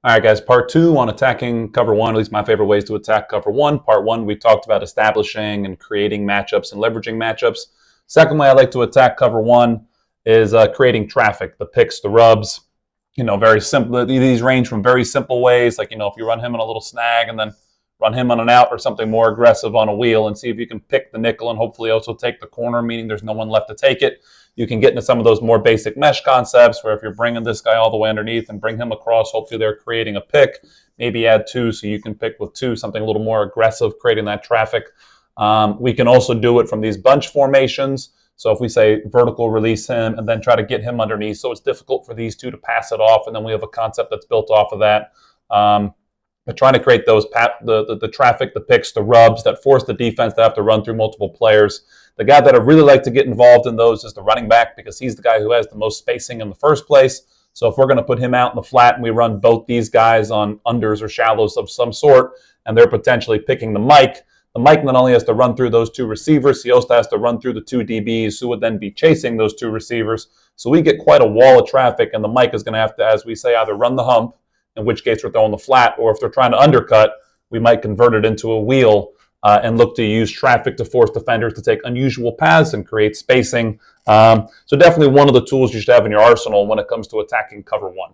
All right, guys, part two on attacking cover one, at least my favorite ways to attack cover one. Part one, we talked about establishing and creating matchups and leveraging matchups. Second way I like to attack cover one is creating traffic, the picks, the rubs. Very simple. These range from very simple ways, like, if you run him on a little snag and then run him on an out or something more aggressive on a wheel and see if you can pick the nickel and hopefully also take the corner, meaning there's no one left to take it. You can get into some of those more basic mesh concepts where if you're bringing this guy all the way underneath and bring him across, hopefully they're creating a pick. Maybe add two so you can pick with two, something a little more aggressive, creating that traffic. We can also do it from these bunch formations. So if we say vertical release him and then try to get him underneath, so it's difficult for these two to pass it off, and then we have a concept that's built off of that. But trying to create those the traffic, the picks, the rubs that force the defense to have to run through multiple players. The guy that I really like to get involved in those is the running back, because he's the guy who has the most spacing in the first place. So if we're going to put him out in the flat and we run both these guys on unders or shallows of some sort, and they're potentially picking the Mike not only has to run through those two receivers, he also has to run through the two DBs who would then be chasing those two receivers. So we get quite a wall of traffic, and the Mike is going to have to, as we say, either run the hump, in which case we're throwing the flat, or if they're trying to undercut, we might convert it into a wheel and look to use traffic to force defenders to take unusual paths and create spacing. So definitely one of the tools you should have in your arsenal when it comes to attacking cover one.